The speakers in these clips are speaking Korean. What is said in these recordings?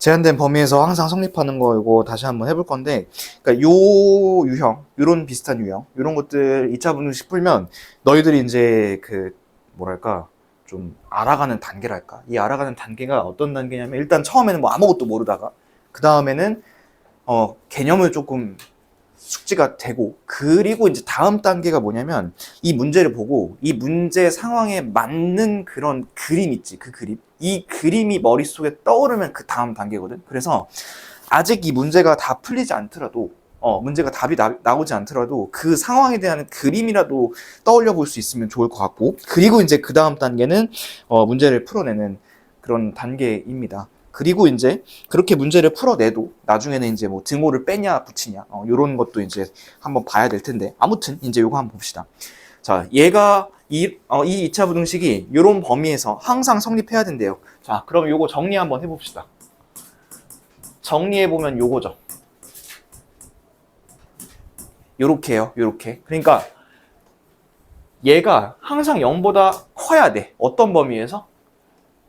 제한된 범위에서 항상 성립하는 거 이거 다시 한번 해볼 건데, 그러니까 요 유형, 요런 비슷한 유형, 요런 것들 2차 분식식 풀면 너희들이 이제 그 뭐랄까 좀 알아가는 단계랄까. 이 알아가는 단계가 어떤 단계냐면 일단 처음에는 뭐 아무것도 모르다가 그 다음에는 개념을 조금 숙지가 되고, 그리고 이제 다음 단계가 뭐냐면 이 문제를 보고 이 문제 상황에 맞는 그런 그림 있지, 그 그림, 이 그림이 머릿속에 떠오르면 그 다음 단계거든. 그래서 아직 이 문제가 다 풀리지 않더라도 문제가 답이 나오지 않더라도 그 상황에 대한 그림이라도 떠올려 볼 수 있으면 좋을 것 같고, 그리고 이제 그 다음 단계는 문제를 풀어내는 그런 단계입니다. 그리고 이제 그렇게 문제를 풀어내도 나중에는 이제 뭐 등호를 빼냐 붙이냐 요런 것도 이제 한번 봐야 될 텐데, 아무튼 이제 요거 한번 봅시다. 자, 얘가 이 2차 부등식이 요런 범위에서 항상 성립해야 된대요. 자, 그럼 요거 정리 한번 해봅시다. 정리해보면 요거죠. 요렇게요, 요렇게. 그러니까 얘가 항상 0보다 커야 돼. 어떤 범위에서?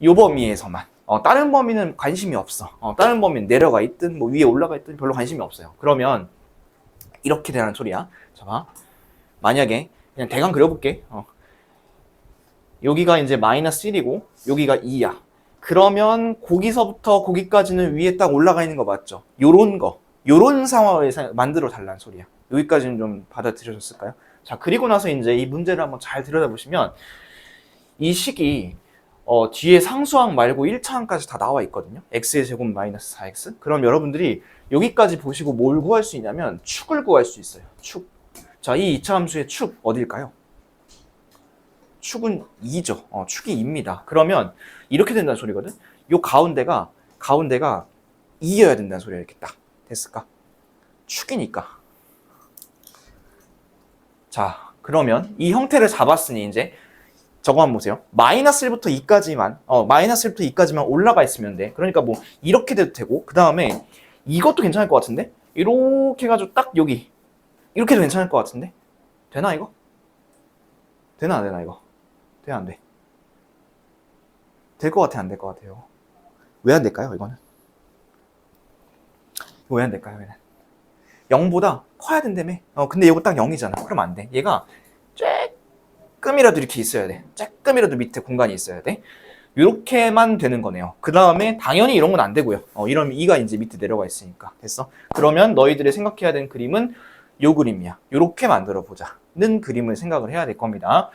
요 범위에서만. 다른 범위는 관심이 없어. 다른 범위는 내려가 있든 뭐 위에 올라가 있든 별로 관심이 없어요. 그러면 이렇게 되는 소리야. 자, 봐. 만약에 그냥 대강 그려볼게. 여기가 이제 마이너스 1이고 여기가 2야. 그러면 거기서부터 거기까지는 위에 딱 올라가 있는 거 맞죠? 요런 거. 요런 상황을 만들어 달라는 소리야. 여기까지는 좀 받아들여졌을까요? 자, 그리고 나서 이제 이 문제를 한번 잘 들여다보시면 이 식이 뒤에 상수항 말고 1차항까지 다 나와 있거든요. x의 제곱 마이너스 4x. 그럼 여러분들이 여기까지 보시고 뭘 구할 수 있냐면 축을 구할 수 있어요. 축. 자, 이 2차 함수의 축 어딜까요? 축은 2죠. 축이 2입니다. 그러면 이렇게 된다는 소리거든. 요 가운데가 2여야 된다는 소리야. 이렇게 딱 됐을까? 축이니까. 자, 그러면 이 형태를 잡았으니 이제 저거 한번 보세요. 마이너스 1부터 2까지만, 마이너스 1부터 2까지만 올라가 있으면 돼. 그러니까 뭐, 이렇게 돼도 되고, 그 다음에 이것도 괜찮을 것 같은데? 이렇게 해가지고 딱 여기. 이렇게 해도 괜찮을 것 같은데? 되나, 이거? 되나, 안 되나, 이거? 돼, 안 돼? 될 것 같아, 안 될 것 같아요? 왜 안 될까요, 이거는? 이거 왜 안 될까요, 얘는? 0보다 커야 된다며? 근데 이거 딱 0이잖아. 그럼 안 돼. 얘가 조금이라도 이렇게 있어야 돼. 조금이라도 밑에 공간이 있어야 돼. 이렇게만 되는 거네요. 그 다음에 당연히 이런 건 안 되고요. 이러면 2가 이제 밑에 내려가 있으니까. 됐어? 그러면 너희들이 생각해야 되는 그림은 요 그림이야. 이렇게 만들어 보자는 그림을 생각을 해야 될 겁니다.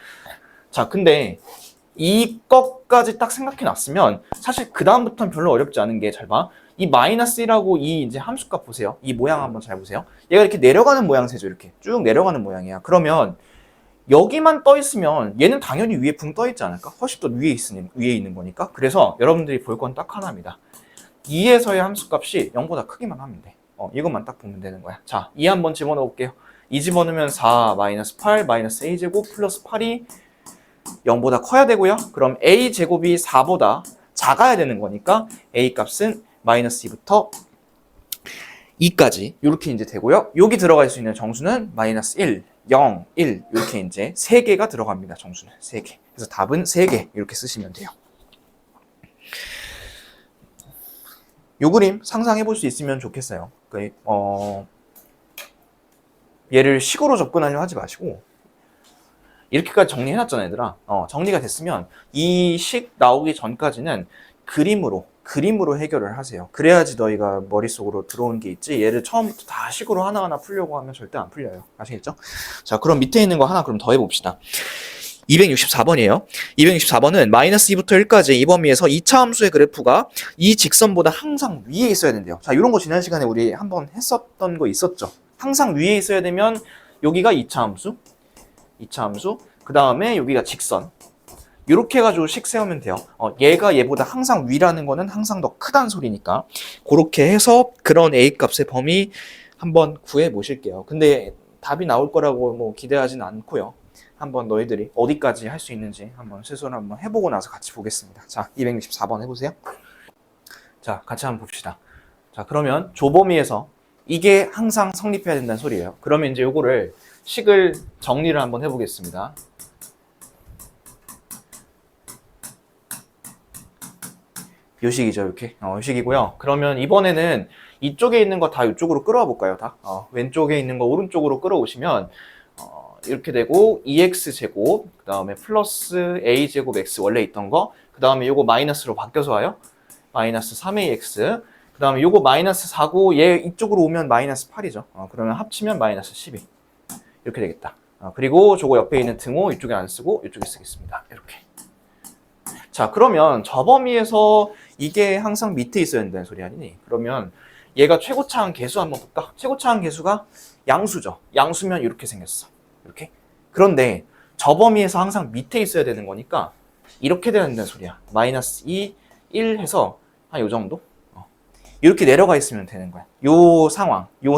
자, 근데 이것까지 딱 생각해 놨으면 사실 그 다음부터는 별로 어렵지 않은 게, 잘 봐. 이 마이너스 1하고 이 이제 함수값 보세요. 이 모양 한번 잘 보세요. 얘가 이렇게 내려가는 모양새죠. 이렇게 쭉 내려가는 모양이야. 그러면 여기만 떠 있으면 얘는 당연히 위에 붕 떠 있지 않을까? 훨씬 더 위에 있는 거니까. 그래서 여러분들이 볼 건 딱 하나입니다. 2에서의 함수값이 0보다 크기만 하면 돼. 이것만 딱 보면 되는 거야. 자, 2 한번 집어넣어 볼게요. 2 집어넣으면 4 마이너스 8 마이너스 a제곱 플러스 8이 0보다 커야 되고요. 그럼 a제곱이 4보다 작아야 되는 거니까 a 값은 마이너스 2부터 2까지 이렇게 이제 되고요. 여기 들어갈 수 있는 정수는 마이너스 1, 0, 1 이렇게 이제 3개가 들어갑니다. 정수는 3개. 그래서 답은 3개 이렇게 쓰시면 돼요. 요 그림 상상해 볼 수 있으면 좋겠어요. 얘를 식으로 접근하려 하지 마시고 이렇게까지 정리해놨잖아, 얘들아. 정리가 됐으면 이 식 나오기 전까지는 그림으로 해결을 하세요. 그래야지 너희가 머릿속으로 들어오는 게 있지, 얘를 처음부터 다 식으로 하나하나 풀려고 하면 절대 안 풀려요. 아시겠죠? 자, 그럼 밑에 있는 거 하나 그럼 더 해봅시다. 264번이에요. 264번은 마이너스 2부터 1까지 이 범위에서 2차 함수의 그래프가 이 직선보다 항상 위에 있어야 된대요. 자, 이런 거 지난 시간에 우리 한번 했었던 거 있었죠? 항상 위에 있어야 되면 여기가 2차 함수, 그 다음에 여기가 직선. 이렇게 해가지고 식 세우면 돼요. 얘가 얘보다 항상 위라는 거는 항상 더 크다는 소리니까 그렇게 해서 그런 A 값의 범위 한번 구해 보실게요. 근데 답이 나올 거라고 뭐 기대하진 않고요. 한번 너희들이 어디까지 할 수 있는지 한번 스스로 한번 해보고 나서 같이 보겠습니다. 자, 264번 해보세요. 자, 같이 한번 봅시다. 자, 그러면 조범위에서 이게 항상 성립해야 된다는 소리예요. 그러면 이제 요거를 식을 정리를 한번 해보겠습니다. 요 식이죠, 이렇게. 요 식이고요. 그러면 이번에는 이쪽에 있는 거 다 이쪽으로 끌어와 볼까요, 다? 왼쪽에 있는 거 오른쪽으로 끌어오시면, 이렇게 되고, 2x제곱, 그 다음에 플러스 a제곱 x 원래 있던 거, 그 다음에 요거 마이너스로 바뀌어서 와요. 마이너스 3ax, 그 다음에 요거 마이너스 4고, 얘 이쪽으로 오면 마이너스 8이죠. 그러면 합치면 마이너스 12. 이렇게 되겠다. 그리고 저거 옆에 있는 등호 이쪽에 안 쓰고, 이쪽에 쓰겠습니다. 이렇게. 자, 그러면 저 범위에서 이게 항상 밑에 있어야 된다는 소리 아니니? 그러면 얘가 최고차항 계수 한번 볼까? 최고차항 계수가 양수죠. 양수면 이렇게 생겼어. 이렇게. 그런데 저 범위에서 항상 밑에 있어야 되는 거니까 이렇게 돼야 된다는 소리야. 마이너스 2, 1 해서 한 요 정도? 이렇게 내려가 있으면 되는 거야. 요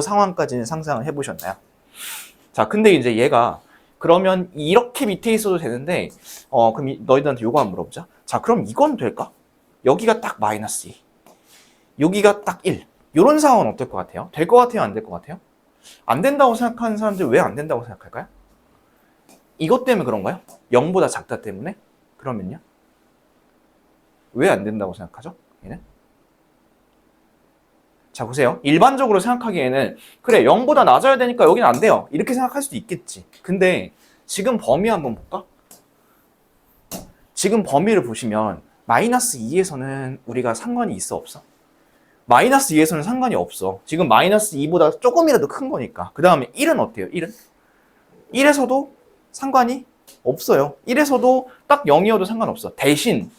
상황까지는 상상을 해보셨나요? 자, 근데 이제 얘가 그러면 이렇게 밑에 있어도 되는데 그럼 너희들한테 요거 한번 물어보자. 자, 그럼 이건 될까? 여기가 딱 마이너스 2, 여기가 딱 1. 이런 상황은 어떨 것 같아요? 될 것 같아요? 안 될 것 같아요? 안 된다고 생각하는 사람들 왜 안 된다고 생각할까요? 이것 때문에 그런가요? 0보다 작다 때문에? 그러면요? 왜 안 된다고 생각하죠? 얘는? 자, 보세요. 일반적으로 생각하기에는 그래, 0보다 낮아야 되니까 여기는 안 돼요. 이렇게 생각할 수도 있겠지. 근데 지금 범위 한번 볼까? 지금 범위를 보시면 마이너스 2에서는 우리가 상관이 있어, 없어? 마이너스 2에서는 상관이 없어. 지금 마이너스 2보다 조금이라도 큰 거니까. 그 다음에 1은 어때요? 1은? 1에서도 상관이 없어요. 1에서도 딱 0이어도 상관없어. 대신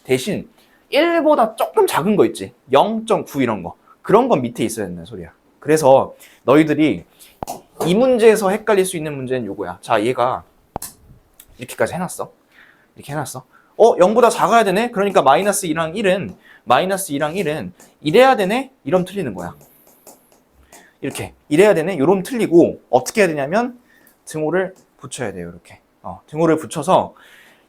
1보다 조금 작은 거 있지. 0.9 이런 거. 그런 건 밑에 있어야 된다는 소리야. 그래서 너희들이 이 문제에서 헷갈릴 수 있는 문제는 요거야. 자, 얘가 이렇게까지 해놨어. 이렇게 해놨어. 0보다 작아야 되네? 그러니까 마이너스 2랑 1은 이래야 되네? 이러면 틀리는 거야. 이렇게. 이래야 되네? 이러면 틀리고, 어떻게 해야 되냐면, 등호를 붙여야 돼요. 이렇게. 등호를 붙여서,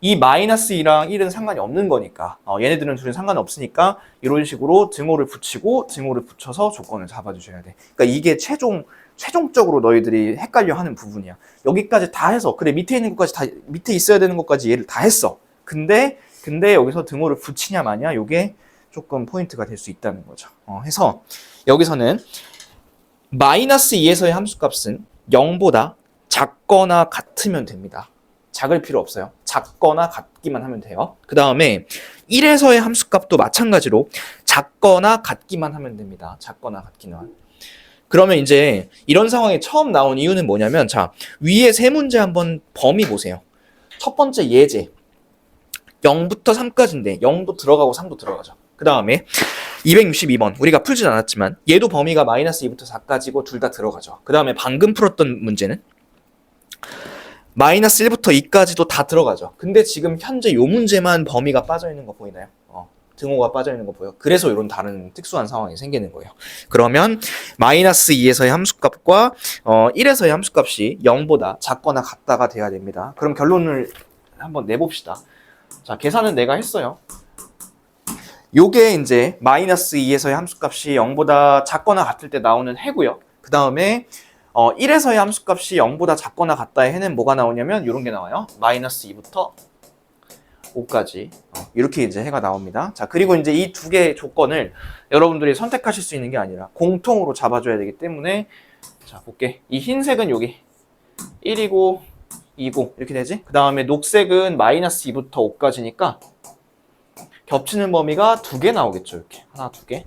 이 마이너스 2랑 1은 상관이 없는 거니까, 얘네들은 둘은 상관이 없으니까, 이런 식으로 등호를 붙이고, 등호를 붙여서 조건을 잡아주셔야 돼. 그러니까 이게 최종적으로 너희들이 헷갈려 하는 부분이야. 여기까지 다 해서, 그래, 밑에 있는 것까지 다, 밑에 있어야 되는 것까지 얘를 다 했어. 근데 여기서 등호를 붙이냐 마냐, 요게 조금 포인트가 될 수 있다는 거죠. 해서 여기서는 마이너스 2에서의 함수값은 0보다 작거나 같으면 됩니다. 작을 필요 없어요. 작거나 같기만 하면 돼요. 그 다음에 1에서의 함수값도 마찬가지로 작거나 같기만 하면 됩니다. 작거나 같기만. 그러면 이제 이런 상황이 처음 나온 이유는 뭐냐면, 자, 위에 세 문제 한번 범위 보세요. 첫 번째 예제. 0부터 3까지인데 0도 들어가고 3도 들어가죠. 그 다음에 262번 우리가 풀진 않았지만 얘도 범위가 마이너스 2부터 4까지고 둘 다 들어가죠. 그 다음에 방금 풀었던 문제는 마이너스 1부터 2까지도 다 들어가죠. 근데 지금 현재 요 문제만 범위가 빠져있는 거 보이나요? 등호가 빠져있는 거 보여. 그래서 이런 다른 특수한 상황이 생기는 거예요. 그러면 마이너스 2에서의 함수값과 1에서의 함수값이 0보다 작거나 같다가 돼야 됩니다. 그럼 결론을 한번 내봅시다. 자, 계산은 내가 했어요. 요게 이제 마이너스 2에서의 함수값이 0보다 작거나 같을 때 나오는 해고요. 그 다음에 1에서의 함수값이 0보다 작거나 같다의 해는 뭐가 나오냐면 이런 게 나와요. 마이너스 2부터 5까지 이렇게 이제 해가 나옵니다. 자, 그리고 이제 이 두 개의 조건을 여러분들이 선택하실 수 있는 게 아니라 공통으로 잡아줘야 되기 때문에, 자, 볼게. 이 흰색은 여기 1이고 2고 이렇게 되지? 그 다음에 녹색은 마이너스 2부터 5까지니까 겹치는 범위가 2개 나오겠죠. 이렇게 하나, 2개.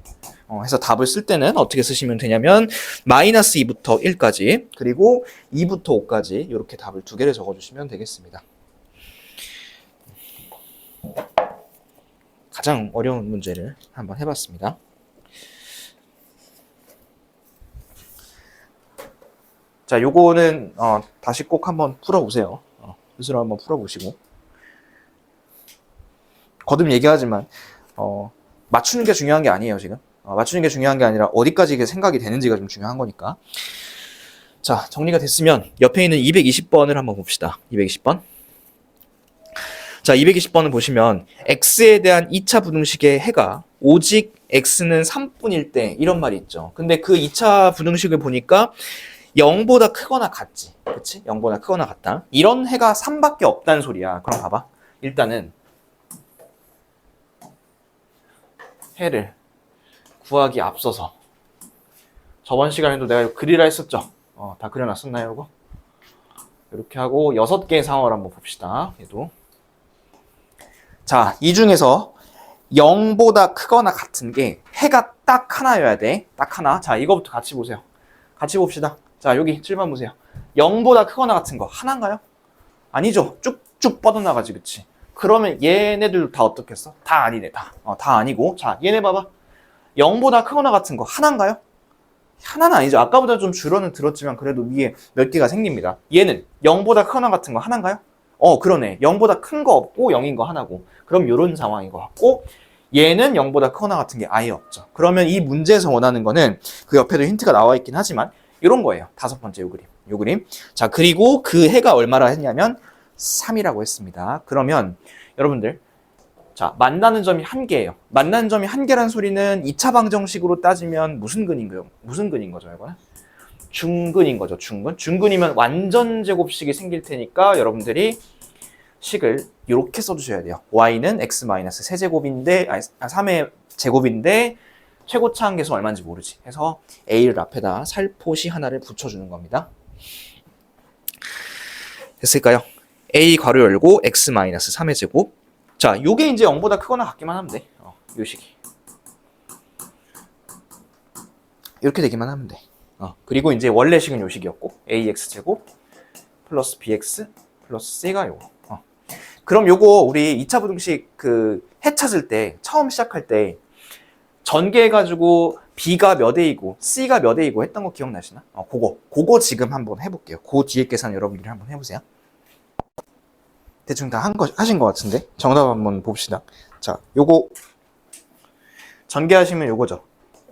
해서 답을 쓸 때는 어떻게 쓰시면 되냐면 마이너스 2부터 1까지 그리고 2부터 5까지 이렇게 답을 2개를 적어주시면 되겠습니다. 가장 어려운 문제를 한번 해봤습니다. 자, 요거는 다시 꼭 한번 풀어보세요. 스스로 한번 풀어보시고. 거듭 얘기하지만 맞추는 게 중요한 게 아니에요, 지금. 맞추는 게 중요한 게 아니라 어디까지 이게 생각이 되는지가 좀 중요한 거니까. 자, 정리가 됐으면 옆에 있는 220번을 한번 봅시다. 220번. 자, 220번을 보시면 x에 대한 2차 부등식의 해가 오직 x는 3분일 때 이런 말이 있죠. 근데 그 2차 부등식을 보니까 0보다 크거나 같지. 그치? 0보다 크거나 같다. 이런 해가 3밖에 없다는 소리야. 그럼 봐봐. 일단은 해를 구하기 앞서서 저번 시간에도 내가 그리라 했었죠. 다 그려놨었나요, 이거? 이렇게 하고 6개의 상황을 한번 봅시다. 얘도. 자, 이 중에서 0보다 크거나 같은 게 해가 딱 하나여야 돼. 딱 하나. 자, 이거부터 같이 보세요. 같이 봅시다. 자, 여기 7번 보세요. 0보다 크거나 같은 거 하나인가요? 아니죠. 쭉쭉 뻗어나가지, 그치? 그러면 얘네들 다 어떻겠어? 다 아니네, 다. 다 아니고. 자, 얘네 봐봐. 0보다 크거나 같은 거 하나인가요? 하나는 아니죠. 아까보다 좀 줄어는 들었지만 그래도 위에 몇 개가 생깁니다. 얘는 0보다 크거나 같은 거 하나인가요? 그러네. 0보다 큰 거 없고 0인 거 하나고. 그럼 이런 상황인 것 같고, 얘는 0보다 크거나 같은 게 아예 없죠. 그러면 이 문제에서 원하는 거는 그 옆에도 힌트가 나와 있긴 하지만 이런 거예요. 5번째 요 그림. 요 그림. 자, 그리고 그 해가 얼마나 했냐면 3이라고 했습니다. 그러면 여러분들, 자, 만나는 점이 1개예요. 만나는 점이 1개란 소리는 2차 방정식으로 따지면 무슨 근인 거죠, 이거는? 중근인 거죠, 중근. 중근이면 완전 제곱식이 생길 테니까 여러분들이 식을 이렇게 써주셔야 돼요. y는 x-세제곱인데, 3의 제곱인데 최고차 한계수 얼마인지 모르지. 해서 a를 앞에다 살포시 하나를 붙여주는 겁니다. 됐을까요? a 괄호 열고 x-3의 제곱. 자, 요게 이제 0보다 크거나 같기만 하면 돼. 요 식이. 이렇게 되기만 하면 돼. 그리고 이제 원래 식은 요 식이었고, ax제곱 플러스 bx 플러스 c가 요거. 그럼 요거 우리 2차 부등식 해 찾을 때, 처음 시작할 때 전개해가지고 b가 몇 a이고 c가 몇 a이고 했던 거 기억나시나? 그거 지금 한번 해볼게요. 그 뒤에 계산 여러분들이 한번 해보세요. 대충 다 하신 것 같은데 정답 한번 봅시다. 자, 요거 전개하시면 요거죠.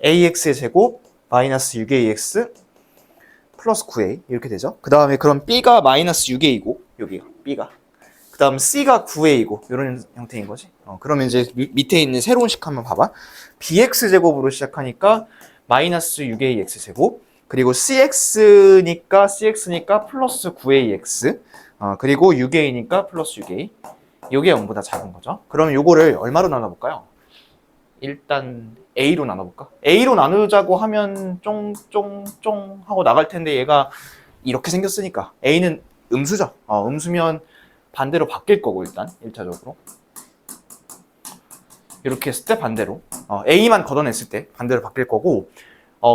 ax의 제곱 마이너스 6ax 플러스 9a 이렇게 되죠. 그 다음에 그럼 b가 마이너스 6a이고 여기가 b가, 그 다음 c가 9a이고 이런 형태인 거지. 그러면 이제 밑에 있는 새로운 식 한번 봐봐. bx 제곱으로 시작하니까 마이너스 6ax 제곱, 그리고 cx니까 플러스 9ax, 그리고 6a니까 플러스 6a. 이게 0보다 작은 거죠. 그럼 요거를 얼마로 나눠볼까요? 일단 a로 나눠볼까? a로 나누자고 하면 쫑쫑쫑 하고 나갈 텐데 얘가 이렇게 생겼으니까 a는 음수죠. 음수면 반대로 바뀔 거고, 일단 1차적으로 이렇게 했을 때 반대로 a만 걷어냈을 때 반대로 바뀔 거고,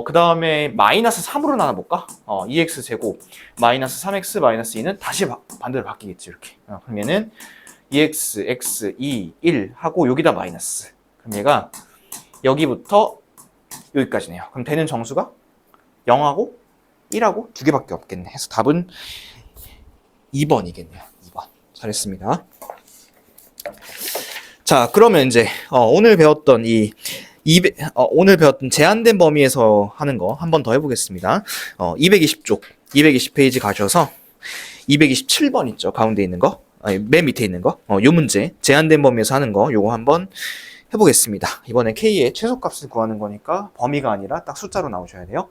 그 다음에 마이너스 3으로 나눠볼까? 2x 제곱 마이너스 3x 마이너스 2는 다시 반대로 바뀌겠지, 이렇게. 그럼 얘는 2x, x, 2, 1 하고 여기다 마이너스. 그럼 얘가 여기부터 여기까지네요. 그럼 되는 정수가 0하고 1하고 2개밖에 없겠네. 해서 답은 2번이겠네요. 2번. 잘했습니다. 자, 그러면 이제 오늘 배웠던 오늘 배웠던 제한된 범위에서 하는 거 한 번 더 해보겠습니다. 220쪽, 220페이지 가셔서 227번 있죠. 가운데 있는 거, 맨 밑에 있는 거, 요 문제 제한된 범위에서 하는 거 요거 한번 해보겠습니다. 이번엔 K의 최소값을 구하는 거니까 범위가 아니라 딱 숫자로 나오셔야 돼요.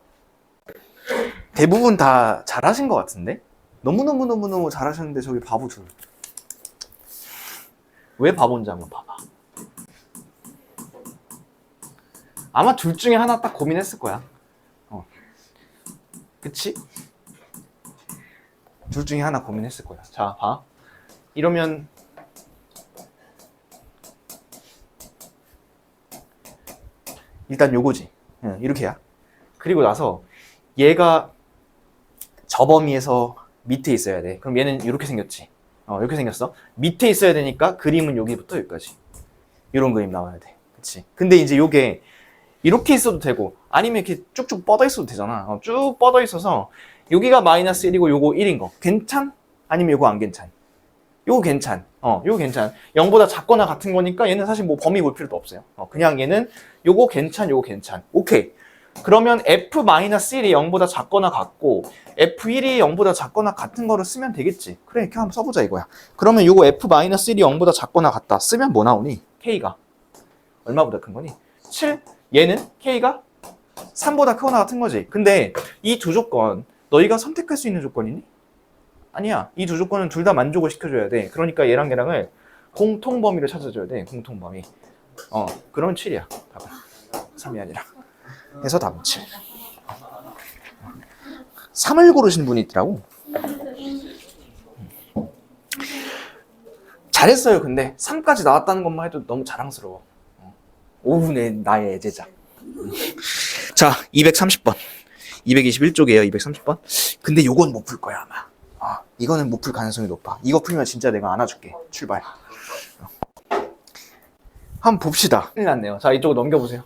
대부분 다 잘하신 것 같은데? 너무너무 잘하셨는데 저기 바보 둘. 왜 바본지 한번 봐봐. 아마 둘 중에 하나 딱 고민했을 거야. 그치? 둘 중에 하나 고민했을 거야. 자, 봐. 이러면 일단 요거지. 이렇게야. 그리고 나서 얘가 저 범위에서 밑에 있어야 돼. 그럼 얘는 이렇게 생겼지. 이렇게 생겼어. 밑에 있어야 되니까 그림은 여기부터 여기까지. 이런 그림 나와야 돼. 그치? 근데 이제 요게 이렇게 있어도 되고 아니면 이렇게 쭉쭉 뻗어 있어도 되잖아. 쭉 뻗어 있어서 여기가 마이너스 1이고 요거 1인 거 괜찮? 아니면 요거 안 괜찮? 요거 괜찮. 요거 괜찮. 0보다 작거나 같은 거니까 얘는 사실 뭐 범위 볼 필요도 없어요. 그냥 얘는 요거 괜찮, 요거 괜찮. 오케이. 그러면 f-1이 0보다 작거나 같고 f1이 0보다 작거나 같은 거를 쓰면 되겠지. 그래, 이렇게 한번 써보자 이거야. 그러면 요거 f-1이 0보다 작거나 같다 쓰면 뭐 나오니? k가 얼마보다 큰 거니? 7. 얘는 k가 3보다 크거나 같은 거지. 근데 이 두 조건 너희가 선택할 수 있는 조건이니? 아니야. 이 두 조건은 둘 다 만족을 시켜줘야 돼. 그러니까 얘랑 얘랑을 공통범위를 찾아줘야 돼. 공통범위. 그러면 7이야. 답은 3이 아니라. 그래서 답은 7. 3을 고르신 분이 있더라고. 잘했어요. 근데 3까지 나왔다는 것만 해도 너무 자랑스러워. 5분의 나의 애제자. 자, 230번. 221쪽이에요. 230번. 근데 요건 못 풀 거야, 아마. 이거는 못 풀 가능성이 높아. 이거 풀면 진짜 내가 안아줄게. 출발. 한번 봅시다. 큰일 났네요. 자, 이쪽으로 넘겨보세요.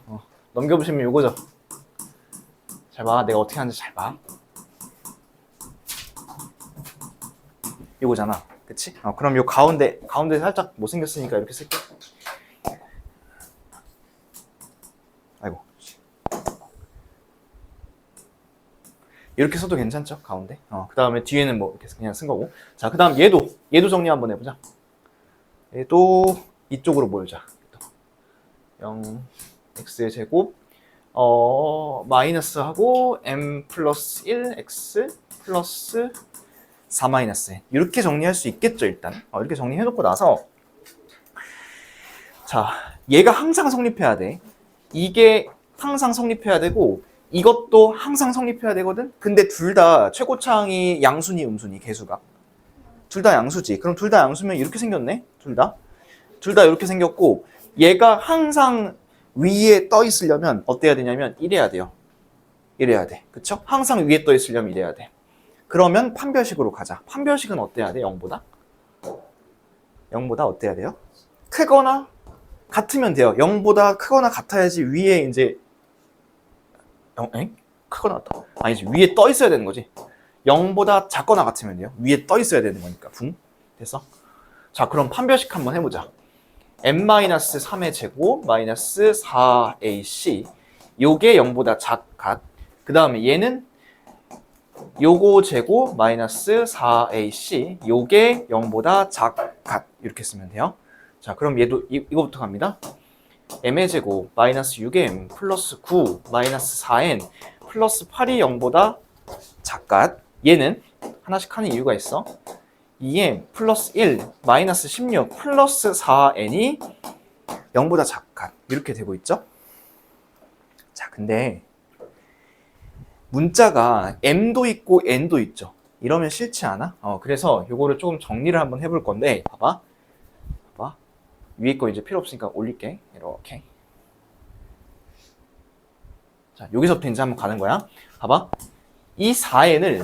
넘겨보시면 요거죠. 잘 봐. 내가 어떻게 하는지 잘 봐. 요거잖아. 그치? 그럼 요 가운데 살짝 못생겼으니까 이렇게 쓸게. 아이고. 이렇게 써도 괜찮죠? 가운데. 그 다음에 뒤에는 뭐 이렇게 그냥 쓴 거고. 자, 그 다음 얘도 정리 한번 해보자. 얘도 이쪽으로 모이자. 0, x의 제곱, 마이너스 하고, m 플러스 1, x 플러스 4 마이너스. 이렇게 정리할 수 있겠죠, 일단. 이렇게 정리해놓고 나서. 자, 얘가 항상 성립해야 돼. 이게 항상 성립해야 되고, 이것도 항상 성립해야 되거든? 근데 둘 다 최고차항이 양수니, 음수니, 개수가. 둘 다 양수지. 그럼 둘 다 양수면 이렇게 생겼네? 둘 다 이렇게 생겼고, 얘가 항상 위에 떠 있으려면 어때야 되냐면 이래야 돼요. 이래야 돼. 그쵸? 항상 위에 떠 있으려면 이래야 돼. 그러면 판별식으로 가자. 판별식은 어때야 돼? 0보다? 0보다 어때야 돼요? 크거나 같으면 돼요. 0보다 크거나 같아야지 위에 이제 크거나 같다. 아니지. 위에 떠 있어야 되는 거지. 0보다 작거나 같으면 돼요. 위에 떠 있어야 되는 거니까. 붕. 됐어? 자, 그럼 판별식 한번 해보자. m-3의 제곱 마이너스 4ac 요게 0보다 작갓. 그 다음에 얘는 요거 제곱 마이너스 4ac 요게 0보다 작갓. 이렇게 쓰면 돼요. 자, 그럼 얘도 이거부터 갑니다. m의 제곱 마이너스 6m 플러스 9 마이너스 4n 플러스 8이 0보다 작갓. 얘는 하나씩 하는 이유가 있어. 2m 플러스 1 마이너스 16 플러스 4n이 0보다 작갓. 이렇게 되고 있죠. 자, 근데 문자가 m도 있고 n도 있죠. 이러면 싫지 않아? 그래서 요거를 조금 정리를 한번 해볼 건데, 봐봐. 위에 거 이제 필요 없으니까 올릴게. 이렇게. 자, 여기서부터 이제 한번 가는 거야. 봐봐. 이 4n을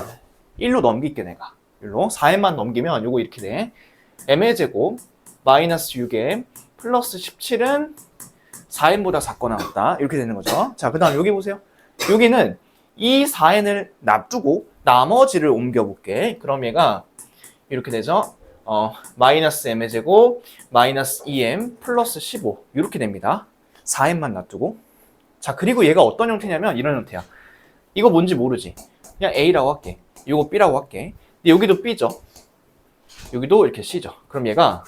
1로 넘길게, 내가. 1로. 4n만 넘기면 요거 이렇게 돼. m의 제곱 마이너스 6m 플러스 17은 4n보다 작거나 같다. 이렇게 되는 거죠. 자, 그 다음 여기 보세요. 여기는 이 4n을 놔두고 나머지를 옮겨볼게. 그럼 얘가 이렇게 되죠. 마이너스 m의 제곱 마이너스 2m 플러스 15 이렇게 됩니다. 4n만 놔두고. 자, 그리고 얘가 어떤 형태냐면 이런 형태야. 이거 뭔지 모르지. 그냥 A라고 할게. 이거 B라고 할게. 근데 여기도 B죠. 여기도 이렇게 C죠. 그럼 얘가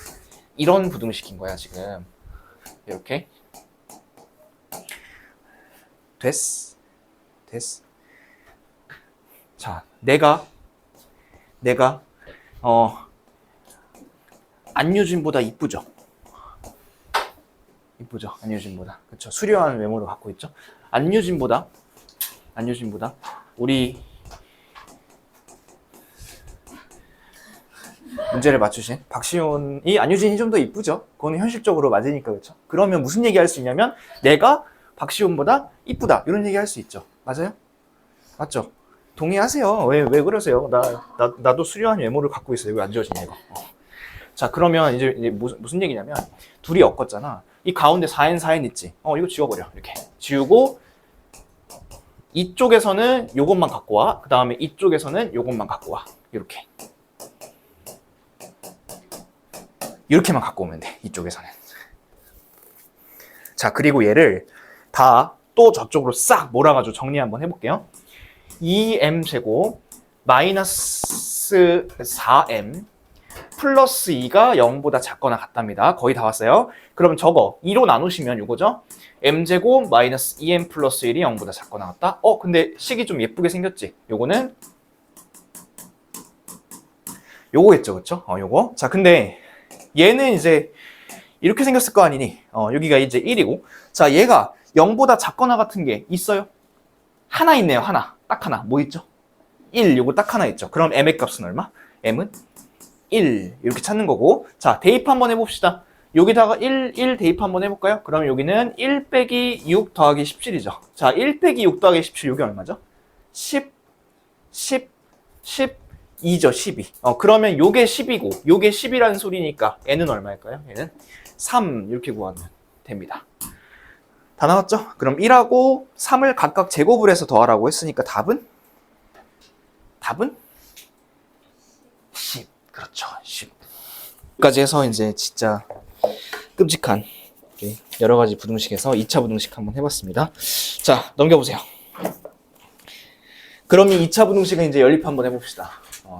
이런 부등식인 거야, 지금. 이렇게. 됐어. 자, 내가 안유진보다 이쁘죠? 이쁘죠? 안유진보다. 그쵸? 수려한 외모를 갖고 있죠? 안유진보다 우리 문제를 맞추신 박시온이 안유진이 좀 더 이쁘죠? 그거는 현실적으로 맞으니까. 그렇죠? 그러면 무슨 얘기 할 수 있냐면 내가 박시온보다 이쁘다 이런 얘기 할 수 있죠. 맞아요? 맞죠? 동의하세요. 왜 그러세요? 나도 수려한 외모를 갖고 있어요. 왜 안 지워지냐 이거. 자, 그러면 이제 무슨 얘기냐면 둘이 엮었잖아. 이 가운데 4n 있지? 이거 지워버려. 이렇게 지우고 이쪽에서는 요것만 갖고 와. 그 다음에 이쪽에서는 요것만 갖고 와. 이렇게만 갖고 오면 돼. 이쪽에서는. 자, 그리고 얘를 다 또 저쪽으로 싹 몰아가지고 정리 한번 해볼게요. 2m 제곱 마이너스 4m 플러스 2가 0보다 작거나 같답니다. 거의 다 왔어요. 그럼 저거 2로 나누시면 이거죠. m제곱 마이너스 2m 플러스 1이 0보다 작거나 같다. 근데 식이 좀 예쁘게 생겼지. 요거는 요거겠죠. 그쵸? 요거. 자, 근데 얘는 이제 이렇게 생겼을 거 아니니? 여기가 이제 1이고. 자, 얘가 0보다 작거나 같은 게 있어요? 하나 있네요, 하나. 딱 하나. 뭐 있죠? 1, 요거 딱 하나 있죠. 그럼 m의 값은 얼마? m은 1. 이렇게 찾는 거고. 자, 대입 한번 해봅시다. 여기다가 1 대입 한번 해볼까요? 그럼 여기는 1 빼기 6 더하기 17이죠. 자, 1 빼기 6 더하기 17, 여기 얼마죠? 10, 12죠, 12. 그러면 요게 10이고, 요게 10이라는 소리니까, n은 얼마일까요? 얘는 3, 이렇게 구하면 됩니다. 다 나왔죠? 그럼 1하고 3을 각각 제곱을 해서 더하라고 했으니까 답은? 10. 그렇죠, 10. 까지 해서 이제 진짜 끔찍한 여러 가지 부등식에서 2차 부등식 한번 해봤습니다. 자, 넘겨보세요. 그럼 이 2차 부등식은 이제 연립 한번 해봅시다.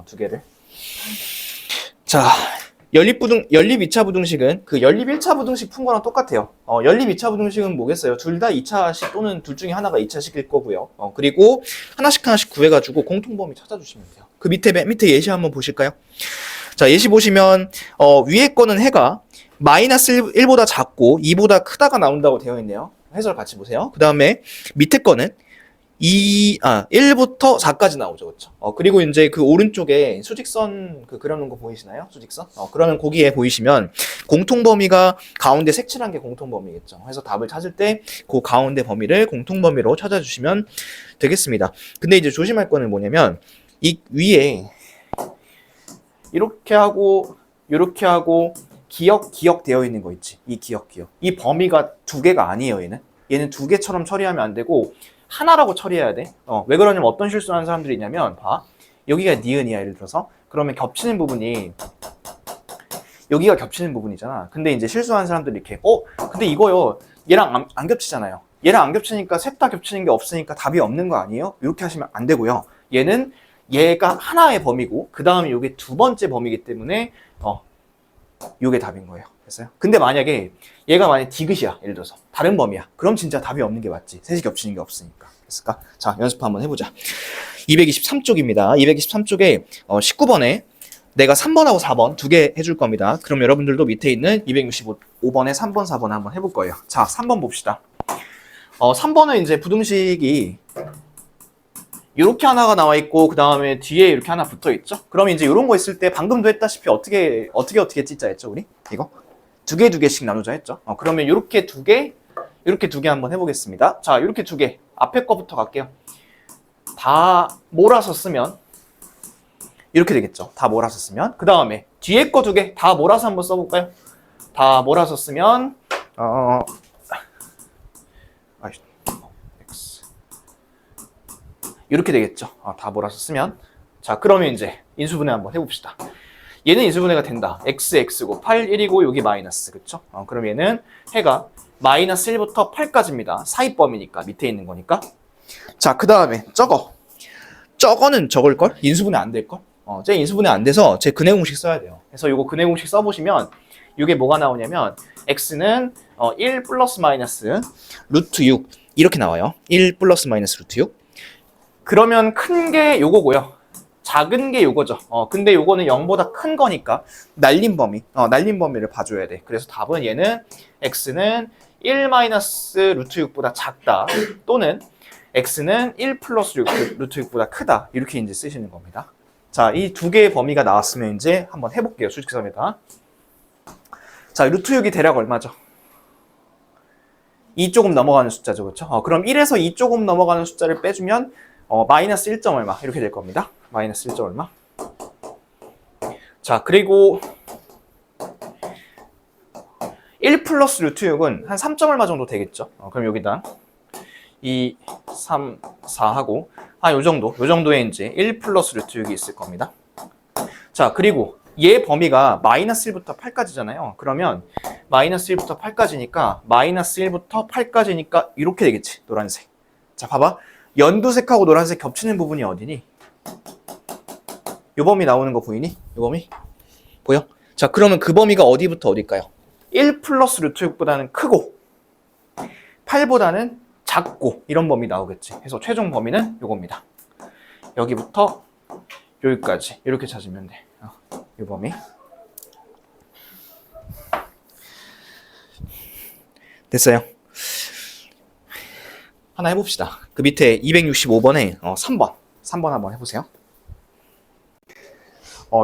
두 개를. 자, 연립 2차 부등식은 그 연립 1차 부등식 푼 거랑 똑같아요. 연립 2차 부등식은 뭐겠어요? 둘 다 2차식 또는 둘 중에 하나가 2차식일 거고요. 그리고 하나씩 구해가지고 공통범위 찾아주시면 돼요. 그 밑에 예시 한번 보실까요? 자, 예시 보시면 위에 거는 해가 마이너스 1보다 작고 2보다 크다가 나온다고 되어 있네요. 해설 같이 보세요. 그 다음에 밑에 거는 1부터 4까지 나오죠. 그렇죠? 그리고 이제 그 오른쪽에 수직선 그려놓은 거 보이시나요? 수직선? 그러면 거기에 보이시면 공통범위가 가운데 색칠한 게 공통범위겠죠. 그래서 답을 찾을 때 그 가운데 범위를 공통범위로 찾아주시면 되겠습니다. 근데 이제 조심할 거는 뭐냐면 이 위에 이렇게 하고 이렇게 하고 기억 되어 있는 거 있지. 이 기억. 이 범위가 두 개가 아니에요. 얘는 두 개처럼 처리하면 안 되고 하나라고 처리해야 돼. 왜 그러냐면 어떤 실수하는 사람들이 있냐면 봐. 여기가 니은이야, 예를 들어서. 그러면 겹치는 부분이 여기가 겹치는 부분이잖아. 근데 이제 실수하는 사람들이 이렇게 근데 이거요. 얘랑 안 겹치잖아요. 얘랑 안 겹치니까 셋 다 겹치는 게 없으니까 답이 없는 거 아니에요? 이렇게 하시면 안 되고요. 얘가 하나의 범위고 그 다음에 이게 두 번째 범위이기 때문에 이게 답인 거예요. 됐어요? 근데 만약에 얘가 만약에 디귿이야, 예를 들어서 다른 범위야. 그럼 진짜 답이 없는 게 맞지. 셋이 겹치는 게 없으니까. 됐을까? 자, 연습 한번 해보자. 223쪽입니다. 223쪽에 19번에 내가 3번하고 4번 두 개 해줄 겁니다. 그럼 여러분들도 밑에 있는 265번에 3번, 4번 한번 해볼 거예요. 자, 3번 봅시다. 3번은 이제 부등식이 이렇게 하나가 나와 있고 그 다음에 뒤에 이렇게 하나 붙어 있죠. 그러면 이제 이런 거 있을 때 방금도 했다시피 어떻게 찢자 했죠, 우리? 이거 두 개씩 나누자 했죠. 그러면 이렇게 두 개 한번 해보겠습니다. 자, 이렇게 두 개 앞에 거부터 갈게요. 다 몰아서 쓰면 이렇게 되겠죠. 다 몰아서 쓰면 그 다음에 뒤에 거 두 개 다 몰아서 한번 써볼까요? 다 몰아서 쓰면 이렇게 되겠죠. 다 몰아서 쓰면. 자, 그러면 이제 인수분해 한번 해봅시다. 얘는 인수분해가 된다. x고 8, 1이고 여기 마이너스. 그쵸? 그럼 얘는 해가 마이너스 1부터 8까지입니다. 사이범위니까 밑에 있는 거니까. 자, 그 다음에 저거는 적을걸? 인수분해 안 될걸? 제 인수분해 안 돼서 제 근해 공식 써야 돼요. 그래서 요거 근해 공식 써보시면 이게 뭐가 나오냐면 x는 1 플러스 마이너스 루트 6 이렇게 나와요. 1 플러스 마이너스 루트 6. 그러면 큰 게 요거고요. 작은 게 요거죠. 근데 요거는 0보다 큰 거니까 날림 범위를 봐줘야 돼. 그래서 답은 얘는 x는 1 마이너스 루트 6보다 작다. 또는 x는 1 플러스 루트 6보다 크다. 이렇게 이제 쓰시는 겁니다. 자, 이 두 개의 범위가 나왔으면 이제 한번 해볼게요. 수직선에다. 자, 루트 6이 대략 얼마죠? 2 조금 넘어가는 숫자죠. 그렇죠? 그럼 1에서 2 조금 넘어가는 숫자를 빼주면 마이너스 1점 얼마 이렇게 될 겁니다. 마이너스 1점 얼마. 자, 그리고 1 플러스 루트 6은 한 3점 얼마 정도 되겠죠. 그럼 여기다 2, 3, 4 하고 요 정도에 이제 1 플러스 루트 6이 있을 겁니다. 자, 그리고 얘 범위가 마이너스 1부터 8까지잖아요. 그러면 마이너스 1부터 8까지니까 마이너스 1부터 8까지니까 이렇게 되겠지. 노란색. 자, 봐봐. 연두색하고 노란색 겹치는 부분이 어디니? 요 범위 나오는 거 보이니? 요 범위? 보여? 자, 그러면 그 범위가 어디부터 어딜까요? 1 플러스 루트 6보다는 크고 8보다는 작고 이런 범위 나오겠지. 그래서 최종 범위는 요겁니다. 여기부터 여기까지 이렇게 찾으면 돼. 요 범위. 됐어요? 하나 해봅시다. 그 밑에 265번에 3번 한번 해보세요.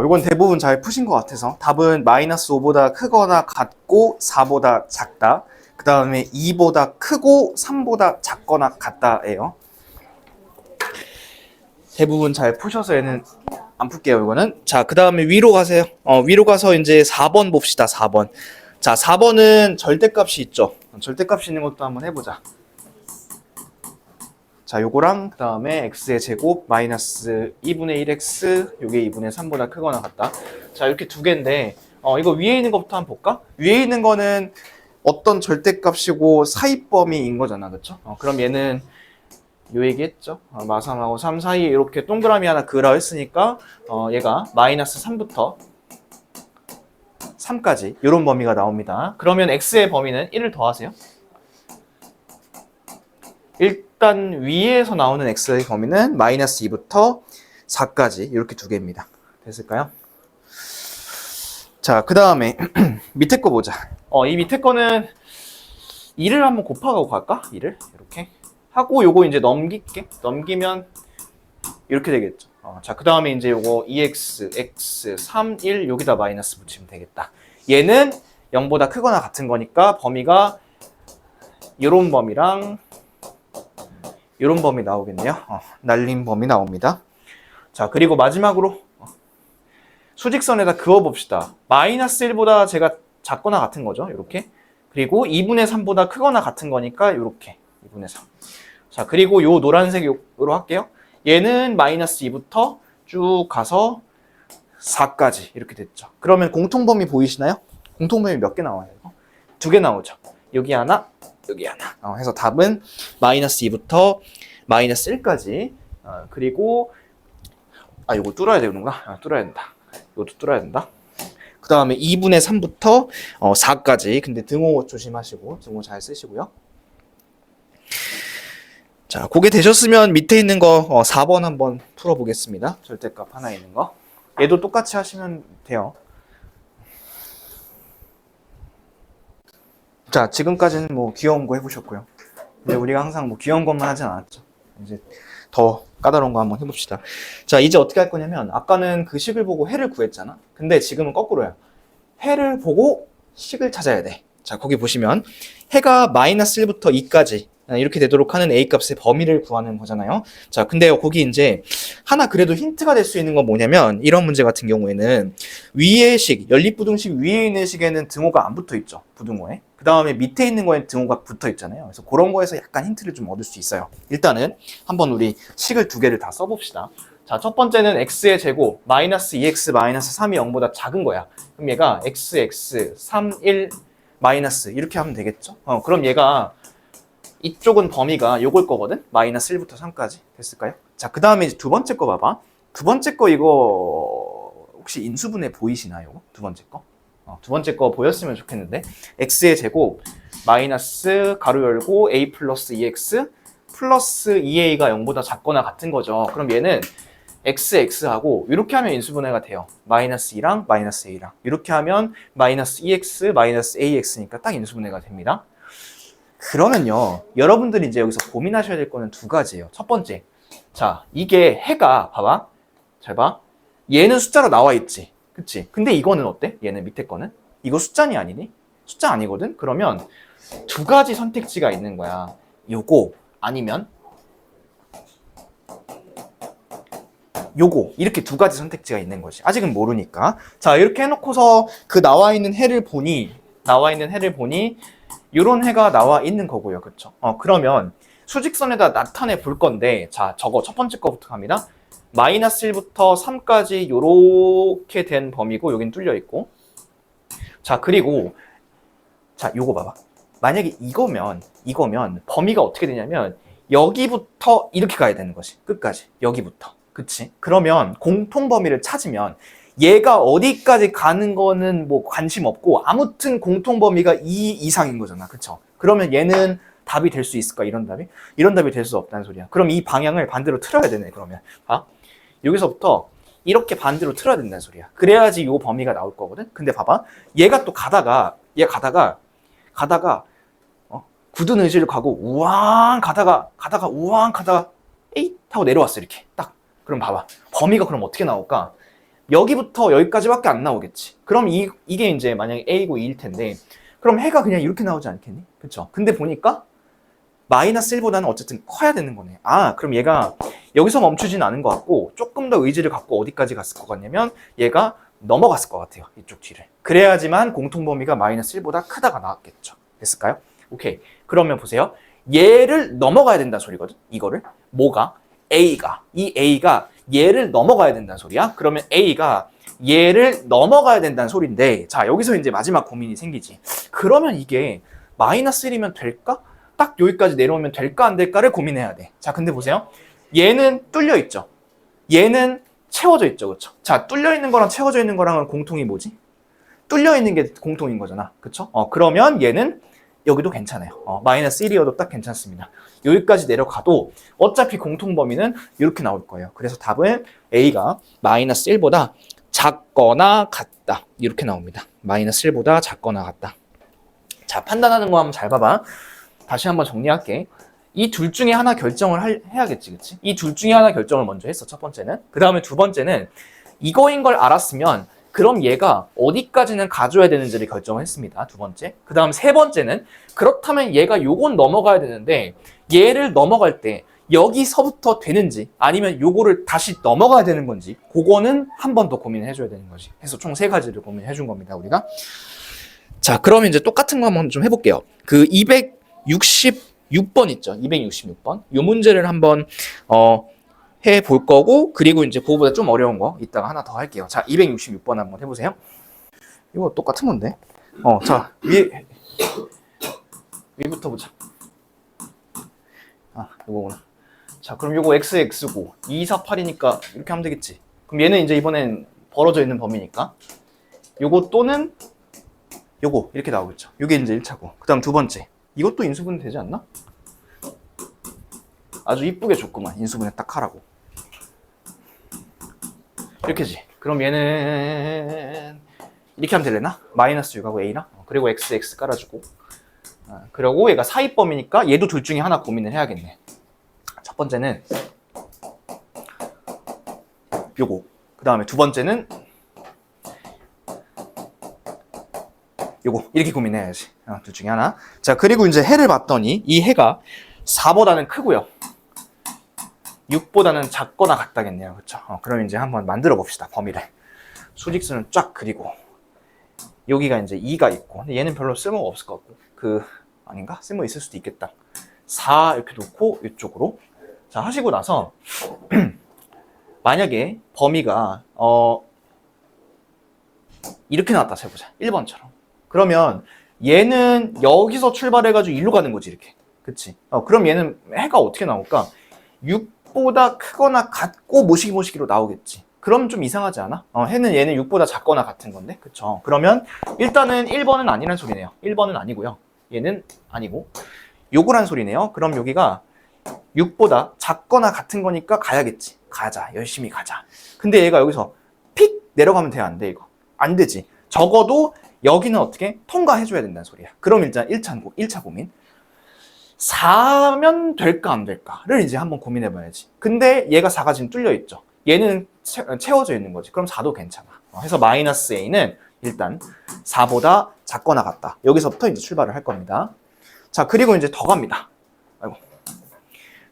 이건 대부분 잘 푸신 것 같아서 답은 마이너스 5보다 크거나 같고 4보다 작다. 그 다음에 2보다 크고 3보다 작거나 같다예요. 대부분 잘 푸셔서 얘는 안 풀게요, 이거는. 자, 그 다음에 위로 가세요. 위로 가서 이제 4번 봅시다, 4번. 자, 4번은 절대값이 있죠. 절대값이 있는 것도 한번 해보자. 자, 요거랑 그 다음에 x의 제곱 마이너스 2분의 1x 요게 2분의 3보다 크거나 같다. 자, 이렇게 두 개인데 이거 위에 있는 것부터 한번 볼까? 위에 있는 거는 어떤 절대값이고 사이범위인 거잖아, 그쵸? 그럼 얘는 요 얘기했죠. 마삼하고 3 사이에 이렇게 동그라미 하나 그으라 했으니까 얘가 마이너스 3부터 3까지 이런 범위가 나옵니다. 그러면 x의 범위는 1을 더하세요. 일단 위에서 나오는 x의 범위는 마이너스 2부터 4까지 이렇게 두 개입니다. 됐을까요? 자, 그 다음에 밑에 거 보자. 이 밑에 거는 2를 한번 곱하고 갈까? 2를 이렇게 하고 요거 이제 넘길게. 넘기면 이렇게 되겠죠. 자, 그 다음에 이제 요거 2x, x, 3, 1 여기다 마이너스 붙이면 되겠다. 얘는 0보다 크거나 같은 거니까 범위가 요런 범위랑 요런 범위 나오겠네요. 날림 범위 나옵니다. 자, 그리고 마지막으로 수직선에다 그어봅시다. 마이너스 1보다 제가 작거나 같은 거죠. 이렇게. 그리고 2분의 3보다 크거나 같은 거니까 이렇게 2분의 3. 자, 그리고 요 노란색으로 할게요. 얘는 마이너스 2부터 쭉 가서 4까지 이렇게 됐죠. 그러면 공통범위 보이시나요? 공통범위 몇 개 나와요? 두 개 나오죠. 여기 하나, 여기 하나. 해서 답은 마이너스 2부터 마이너스 1까지. 그리고 이거 뚫어야 되는구나. 뚫어야 된다. 이것도 뚫어야 된다. 그 다음에 2분의 3부터 4까지. 근데 등호 조심하시고 등호 잘 쓰시고요. 자, 그게 되셨으면 밑에 있는 거 4번 한번 풀어보겠습니다. 절대값 하나 있는 거. 얘도 똑같이 하시면 돼요. 자, 지금까지는 뭐 귀여운 거 해보셨고요. 근데 우리가 항상 뭐 귀여운 것만 하진 않았죠. 이제 더 까다로운 거 한번 해봅시다. 자, 이제 어떻게 할 거냐면 아까는 그 식을 보고 해를 구했잖아. 근데 지금은 거꾸로야. 해를 보고 식을 찾아야 돼. 자, 거기 보시면 해가 마이너스 1부터 2까지 이렇게 되도록 하는 a값의 범위를 구하는 거잖아요. 자, 근데 거기 이제 하나 그래도 힌트가 될 수 있는 건 뭐냐면 이런 문제 같은 경우에는 위의 식, 연립부등식 위에 있는 식에는 등호가 안 붙어 있죠. 부등호에. 그 다음에 밑에 있는 거에는 등호가 붙어 있잖아요. 그래서 그런 거에서 약간 힌트를 좀 얻을 수 있어요. 일단은 한번 우리 식을 두 개를 다 써봅시다. 자, 첫 번째는 x의 제곱 마이너스 2x 마이너스 3이 0보다 작은 거야. 그럼 얘가 x, 3, 1 마이너스 이렇게 하면 되겠죠. 그럼 얘가 이쪽은 범위가 요걸 거거든? 마이너스 1부터 3까지. 됐을까요? 자, 그 다음에 이제 두 번째 거 봐봐. 두 번째 거 이거 혹시 인수분해 보이시나요? 두 번째 거? 두 번째 거 보였으면 좋겠는데 x의 제곱 마이너스 가로 열고 a 플러스 2x 플러스 2a가 0보다 작거나 같은 거죠. 그럼 얘는 x하고 이렇게 하면 인수분해가 돼요. 마이너스 2랑 마이너스 a랑 이렇게 하면 마이너스 2x 마이너스 ax니까 딱 인수분해가 됩니다. 그러면요, 여러분들이 이제 여기서 고민하셔야 될 거는 두 가지예요. 첫 번째, 자, 이게 해가 봐봐, 잘 봐. 얘는 숫자로 나와 있지, 그치? 근데 이거는 어때? 얘는 밑에 거는 이거 숫자니 아니니? 숫자 아니거든? 그러면 두 가지 선택지가 있는 거야. 요거 아니면 요거 이렇게 두 가지 선택지가 있는 거지. 아직은 모르니까. 자, 이렇게 해놓고서 그 나와 있는 해를 보니 요런 해가 나와 있는 거고요. 그쵸? 그러면 수직선에다 나타내 볼 건데, 자, 저거 첫 번째 거부터 갑니다. 마이너스 1부터 3까지 요렇게 된 범위고, 여긴 뚫려 있고. 자, 그리고, 자, 요거 봐봐. 만약에 이거면 범위가 어떻게 되냐면, 여기부터 이렇게 가야 되는 거지. 끝까지. 여기부터. 그치? 그러면 공통 범위를 찾으면, 얘가 어디까지 가는 거는 뭐 관심 없고 아무튼 공통 범위가 2 이상인 거잖아. 그쵸? 그러면 얘는 답이 될 수 있을까? 이런 답이? 이런 답이 될 수 없다는 소리야. 그럼 이 방향을 반대로 틀어야 되네. 그러면 여기서부터 이렇게 반대로 틀어야 된다는 소리야. 그래야지 이 범위가 나올 거거든. 근데 봐봐. 얘가 또 가다가 굳은 의지를 가고 우왕 가다가 우왕 가다가 에잇 하고 내려왔어 이렇게 딱. 그럼 봐봐. 범위가 그럼 어떻게 나올까? 여기부터 여기까지밖에 안 나오겠지. 그럼 이게 이제 만약에 A고 2일 텐데 그럼 해가 그냥 이렇게 나오지 않겠니? 그쵸? 근데 보니까 마이너스 1보다는 어쨌든 커야 되는 거네. 아, 그럼 얘가 여기서 멈추진 않은 것 같고 조금 더 의지를 갖고 어디까지 갔을 것 같냐면 얘가 넘어갔을 것 같아요. 이쪽 뒤를. 그래야지만 공통범위가 마이너스 1보다 크다가 나왔겠죠. 됐을까요? 오케이. 그러면 보세요. 얘를 넘어가야 된다는 소리거든. 이거를. 뭐가? A가. 이 A가 얘를 넘어가야 된다는 소리야. 그러면 A가 얘를 넘어가야 된다는 소리인데 자, 여기서 이제 마지막 고민이 생기지. 그러면 이게 마이너스 1이면 될까? 딱 여기까지 내려오면 될까 안 될까를 고민해야 돼. 자, 근데 보세요. 얘는 뚫려 있죠. 얘는 채워져 있죠. 그렇죠? 자, 뚫려 있는 거랑 채워져 있는 거랑은 공통이 뭐지? 뚫려 있는 게 공통인 거잖아. 그렇죠? 그러면 얘는 여기도 괜찮아요. 마이너스 1이어도 딱 괜찮습니다. 여기까지 내려가도 어차피 공통 범위는 이렇게 나올 거예요. 그래서 답은 A가 마이너스 1보다 작거나 같다. 이렇게 나옵니다. 마이너스 1보다 작거나 같다. 자, 판단하는 거 한번 잘 봐봐. 다시 한번 정리할게. 이 둘 중에 하나 결정을 해야겠지, 그치? 이 둘 중에 하나 결정을 먼저 했어, 첫 번째는. 그 다음에 두 번째는 이거인 걸 알았으면 그럼 얘가 어디까지는 가져야 되는지를 결정을 했습니다. 두 번째. 그 다음 세 번째는 그렇다면 얘가 요건 넘어가야 되는데 얘를 넘어갈 때 여기서부터 되는지 아니면 요거를 다시 넘어가야 되는 건지 그거는 한 번 더 고민을 해줘야 되는 거지. 그래서 총 세 가지를 고민해 준 겁니다, 우리가. 자, 그러면 이제 똑같은 거 한번 좀 해볼게요. 그 266번 있죠. 266번. 요 문제를 한번 해볼 거고, 그리고 이제 그거보다 좀 어려운 거 이따가 하나 더 할게요. 자, 266번 한번 해보세요. 이거 똑같은 건데. 자, 위부터 보자. 아, 요거구나. 자, 그럼 요거 xx고 248이니까 이렇게 하면 되겠지. 그럼 얘는 이제 이번엔 벌어져 있는 범위니까 요거 또는 요거 이렇게 나오겠죠. 요게 이제 1차고. 그 다음 두 번째. 이것도 인수분해 되지 않나? 아주 이쁘게 줬구만. 인수분해 딱 하라고. 이렇게지. 그럼 얘는 이렇게 하면 되려나? 마이너스 6하고 A랑 그리고 XX 깔아주고 그리고 얘가 사이범위니까 얘도 둘 중에 하나 고민을 해야겠네. 첫 번째는 요거. 그 다음에 두 번째는 요거. 이렇게 고민해야지. 둘 중에 하나. 자, 그리고 이제 해를 봤더니 이 해가 4보다는 크고요. 6보다는 작거나 같다겠네요. 그렇죠? 그럼 이제 한번 만들어 봅시다. 범위를. 수직선을 쫙 그리고 여기가 이제 2가 있고 근데 얘는 별로 쓸모가 없을 것 같고 아닌가? 쓸모 있을 수도 있겠다. 4 이렇게 놓고 이쪽으로 자 하시고 나서 만약에 범위가 이렇게 나왔다 해보자. 1번처럼. 그러면 얘는 여기서 출발해가지고 일로 가는 거지 이렇게. 그치? 그럼 얘는 해가 어떻게 나올까? 6보다 크거나 같고 모시기로 나오겠지. 그럼 좀 이상하지 않아? 해는 얘는 6보다 작거나 같은 건데. 그쵸? 그러면 일단은 1번은 아니란 소리네요. 1번은 아니고요. 얘는 아니고 요거란 소리네요. 그럼 여기가 6보다 작거나 같은 거니까 가야겠지. 가자. 열심히 가자. 근데 얘가 여기서 픽 내려가면 돼요? 안 돼? 이거? 안 되지. 적어도 여기는 어떻게? 통과해줘야 된다는 소리야. 그럼 일단 1차 고민. 4면 될까 안 될까를 이제 한번 고민해봐야지. 근데 얘가 4가 지금 뚫려 있죠. 얘는 채워져 있는 거지. 그럼 4도 괜찮아. 그래서 마이너스 A는 일단 4보다 작거나 같다. 여기서부터 이제 출발을 할 겁니다. 자, 그리고 이제 더 갑니다. 아이고.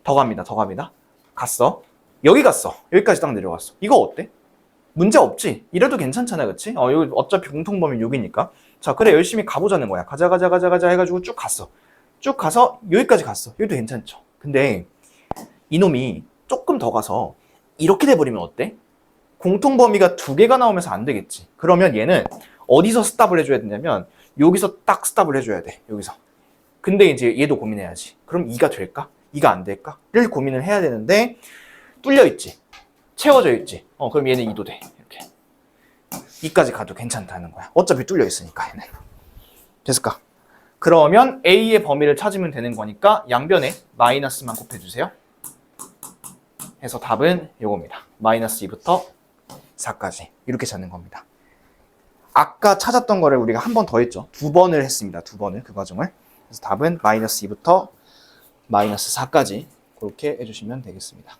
더 갑니다. 갔어. 여기 갔어. 여기까지 딱 내려갔어. 이거 어때? 문제 없지? 이래도 괜찮잖아, 그치? 여기 어차피 공통범위 6이니까. 자, 그래, 열심히 가보자는 거야. 가자 해가지고 쭉 갔어. 쭉 가서 여기까지 갔어. 여기도 괜찮죠? 근데 이놈이 조금 더 가서 이렇게 돼버리면 어때? 공통범위가 2개가 나오면서 안 되겠지. 그러면 얘는 어디서 스탑을 해줘야 되냐면 여기서 딱 스탑을 해줘야 돼. 여기서. 근데 이제 얘도 고민해야지. 그럼 2가 될까? 2가 안 될까? 를 고민을 해야 되는데 뚫려 있지. 채워져 있지. 그럼 얘는 2도 돼. 이렇게. 2까지 가도 괜찮다는 거야. 어차피 뚫려 있으니까 얘는. 됐을까? 그러면 A의 범위를 찾으면 되는 거니까 양변에 마이너스만 곱해주세요. 해서 답은 요겁니다. 마이너스 2부터 4까지 이렇게 찾는 겁니다. 아까 찾았던 거를 우리가 한 번 더 했죠. 2번을 했습니다. 2번을 그 과정을. 그래서 답은 마이너스 2부터 마이너스 4까지 그렇게 해주시면 되겠습니다.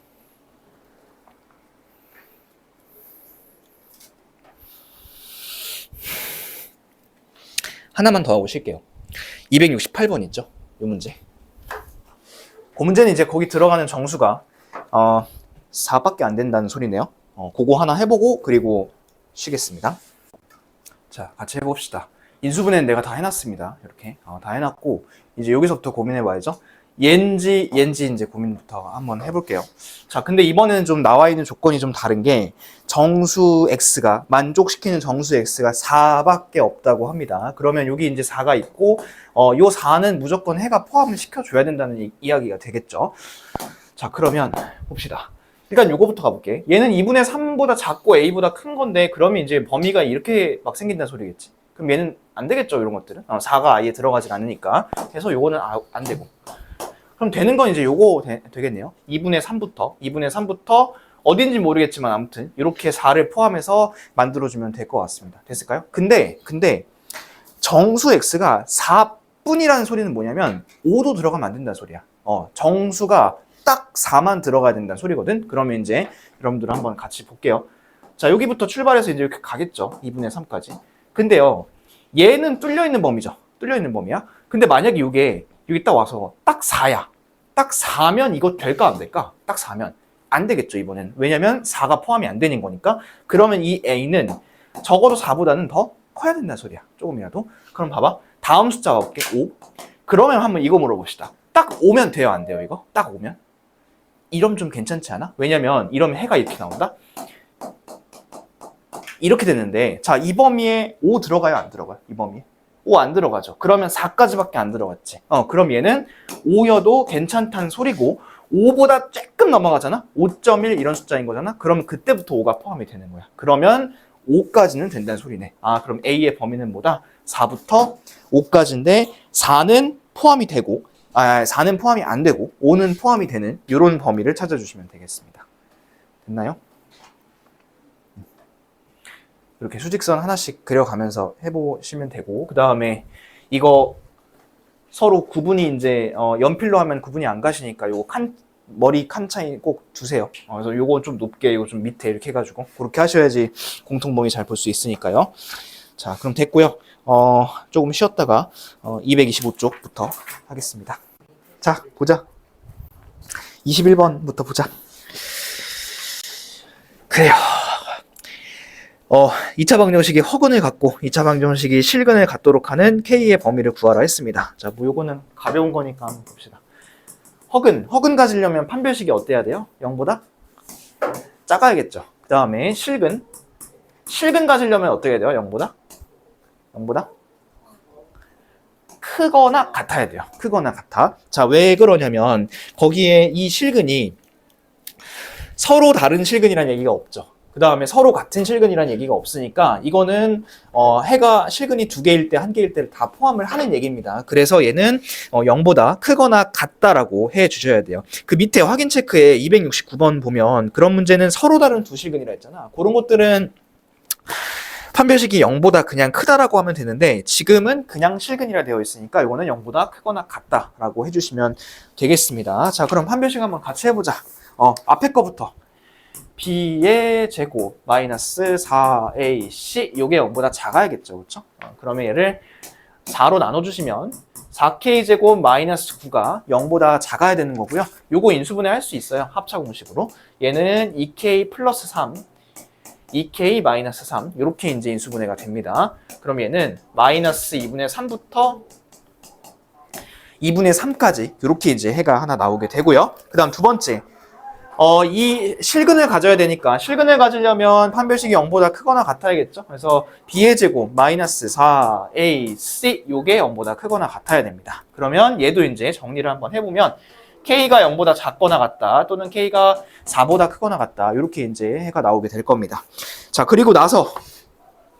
하나만 더 하고 쉴게요. 268번 있죠? 이 문제. 그 문제는 이제 거기 들어가는 정수가 4밖에 안 된다는 소리네요. 그거 하나 해보고 그리고 쉬겠습니다. 자, 같이 해봅시다. 인수분해는 내가 다 해놨습니다. 이렇게 다 해놨고 이제 여기서부터 고민해봐야죠. 얘인지 이제 고민부터 한번 해볼게요. 자, 근데 이번에는 좀 나와 있는 조건이 좀 다른 게 정수 x가 만족시키는 정수 x가 4밖에 없다고 합니다. 그러면 여기 이제 4가 있고 요 4는 무조건 해가 포함을 시켜줘야 된다는 이야기가 되겠죠. 자, 그러면 봅시다. 일단 요거부터 가볼게. 얘는 2분의 3보다 작고 a보다 큰 건데 그러면 이제 범위가 이렇게 막 생긴다는 소리겠지. 그럼 얘는 안 되겠죠, 이런 것들은. 4가 아예 들어가질 않으니까. 그래서 요거는 안 되고. 그럼 되는 건 이제 요거 되겠네요. 2분의 3부터 어딘지 모르겠지만 아무튼 이렇게 4를 포함해서 만들어주면 될 것 같습니다. 됐을까요? 근데 정수 x가 4뿐이라는 소리는 뭐냐면 5도 들어가면 안 된다는 소리야. 정수가 딱 4만 들어가야 된다는 소리거든. 그러면 이제 여러분들 한번 같이 볼게요. 자, 여기부터 출발해서 이제 이렇게 가겠죠. 2분의 3까지. 근데요, 얘는 뚫려있는 범위죠. 뚫려있는 범위야. 근데 만약에 이게 여기 딱 와서 딱 4야. 딱 4면 이거 될까 안 될까? 딱 4면 안 되겠죠, 이번엔. 왜냐면 4가 포함이 안 되는 거니까. 그러면 이 a는 적어도 4보다는 더 커야 된다는 소리야. 조금이라도. 그럼 봐봐. 다음 숫자가 볼게. 5. 그러면 한번 이거 물어봅시다. 딱 5면 돼요, 안 돼요, 이거? 딱 5면? 이러면 좀 괜찮지 않아? 왜냐면 이러면 해가 이렇게 나온다? 이렇게 되는데, 자, 이 범위에 5 들어가요, 안 들어가요? 이 범위에? 5 안 들어가죠. 그러면 4까지밖에 안 들어갔지. 그럼 얘는 5여도 괜찮다는 소리고 5보다 조금 넘어가잖아? 5.1 이런 숫자인 거잖아? 그러면 그때부터 5가 포함이 되는 거야. 그러면 5까지는 된다는 소리네. 그럼 A의 범위는 뭐다? 4부터 5까지인데 4는 포함이 되고 4는 포함이 안 되고 5는 포함이 되는 이런 범위를 찾아주시면 되겠습니다. 됐나요? 이렇게 수직선 하나씩 그려가면서 해보시면 되고, 그 다음에 이거 서로 구분이 이제 연필로 하면 구분이 안 가시니까 요거 머리 칸 차이 꼭 두세요. 그래서 요거 좀 높게, 요거 좀 밑에 이렇게 해가지고 그렇게 하셔야지 공통범위 잘 볼 수 있으니까요. 자, 그럼 됐고요. 조금 쉬었다가 225쪽부터 하겠습니다. 자, 보자. 21번부터 보자. 그래요. 2차 방정식이 허근을 갖고 2차 방정식이 실근을 갖도록 하는 K의 범위를 구하라 했습니다. 자, 뭐 요거는 가벼운 거니까 한번 봅시다. 허근 가지려면 판별식이 어때야 돼요? 0보다 작아야겠죠. 그 다음에 실근 가지려면 어떻게 해야 돼요? 0보다 크거나 같아야 돼요. 크거나 같아. 자, 왜 그러냐면 거기에 이 실근이 서로 다른 실근이라는 얘기가 없죠. 그 다음에 서로 같은 실근이라는 얘기가 없으니까 이거는 해가 실근이 2개일 때, 1개일 때를 다 포함을 하는 얘기입니다. 그래서 얘는 0보다 크거나 같다라고 해주셔야 돼요. 그 밑에 확인 체크에 269번 보면 그런 문제는 서로 다른 두 실근이라 했잖아. 그런 것들은 판별식이 0보다 그냥 크다라고 하면 되는데 지금은 그냥 실근이라 되어 있으니까 이거는 0보다 크거나 같다라고 해주시면 되겠습니다. 자, 그럼 판별식 한번 같이 해보자. 앞에 거부터. b의 제곱 마이너스 4ac 요게 0보다 작아야겠죠, 그렇죠? 그러면 얘를 4로 나눠주시면 4k 제곱 마이너스 9가 0보다 작아야 되는 거고요. 요거 인수분해 할 수 있어요, 합차 공식으로. 얘는 2k 플러스 3 2k 마이너스 3 이렇게 이제 인수분해가 됩니다. 그럼 얘는 마이너스 2분의 3부터 2분의 3까지 이렇게 이제 해가 하나 나오게 되고요. 그 다음 두 번째, 이 실근을 가져야 되니까 실근을 가지려면 판별식이 0보다 크거나 같아야겠죠. 그래서 b의 제곱 마이너스 4ac 요게 0보다 크거나 같아야 됩니다. 그러면 얘도 이제 정리를 한번 해보면 k가 0보다 작거나 같다 또는 k가 4보다 크거나 같다 이렇게 이제 해가 나오게 될 겁니다. 자, 그리고 나서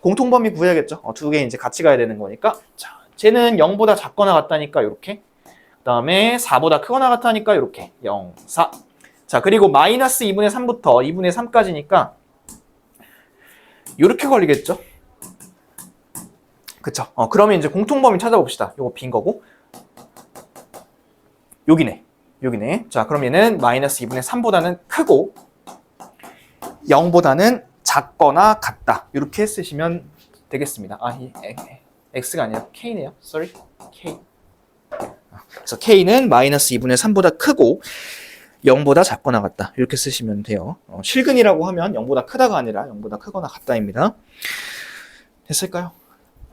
공통범위 구해야겠죠. 두 개 이제 같이 가야 되는 거니까. 자, 쟤는 0보다 작거나 같다니까 이렇게. 그 다음에 4보다 크거나 같다니까 이렇게 0, 4. 자, 그리고 마이너스 2분의 3부터 2분의 3까지니까 이렇게 걸리겠죠? 그쵸? 그러면 이제 공통범위 찾아봅시다. 요거 빈 거고. 여기네. 자, 그럼 얘는 마이너스 2분의 3보다는 크고 0보다는 작거나 같다. 이렇게 쓰시면 되겠습니다. x가 아니라 k네요. sorry. k. 그래서 k는 마이너스 2분의 3보다 크고 0보다 작거나 같다. 이렇게 쓰시면 돼요. 실근이라고 하면 0보다 크다가 아니라 0보다 크거나 같다입니다. 됐을까요?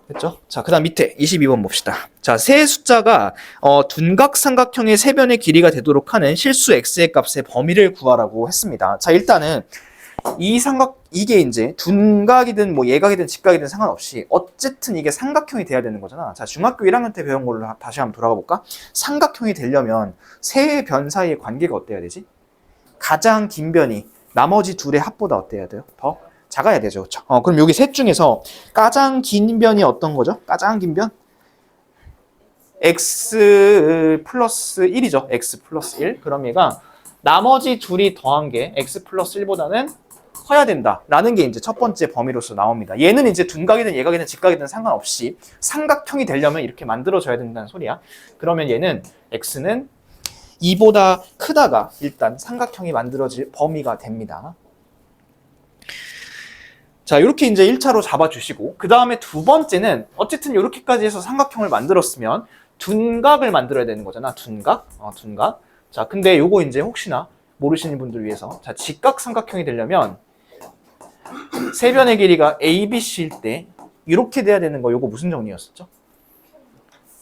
됐죠? 자, 그 다음 밑에 22번 봅시다. 자, 세 숫자가 둔각 삼각형의 세 변의 길이가 되도록 하는 실수 x의 값의 범위를 구하라고 했습니다. 자, 일단은 이게 이제 둔각이든 뭐 예각이든 직각이든 상관없이 어쨌든 이게 삼각형이 돼야 되는 거잖아. 자, 중학교 1학년 때 배운 걸로 다시 한번 돌아가 볼까? 삼각형이 되려면 세 변 사이의 관계가 어때야 되지? 가장 긴 변이 나머지 둘의 합보다 어때야 돼요? 더 작아야 되죠. 그렇죠? 그럼 여기 셋 중에서 가장 긴 변이 어떤 거죠? 가장 긴 변? x 플러스 1이죠. x 플러스 1. 그럼 얘가 나머지 둘이 더한 게 x 플러스 1보다는 커야 된다라는 게 이제 첫 번째 범위로서 나옵니다. 얘는 이제 둔각이든 예각이든 직각이든 상관없이 삼각형이 되려면 이렇게 만들어져야 된다는 소리야. 그러면 얘는 x는 2보다 크다가 일단 삼각형이 만들어질 범위가 됩니다. 자, 이렇게 이제 1차로 잡아주시고 그 다음에 두 번째는 어쨌든 이렇게까지 해서 삼각형을 만들었으면 둔각을 만들어야 되는 거잖아. 둔각. 자, 근데 요거 이제 혹시나 모르시는 분들 위해서 자, 직각 삼각형이 되려면 세 변의 길이가 ABC일 때 이렇게 돼야 되는 거 요거 무슨 정리였었죠?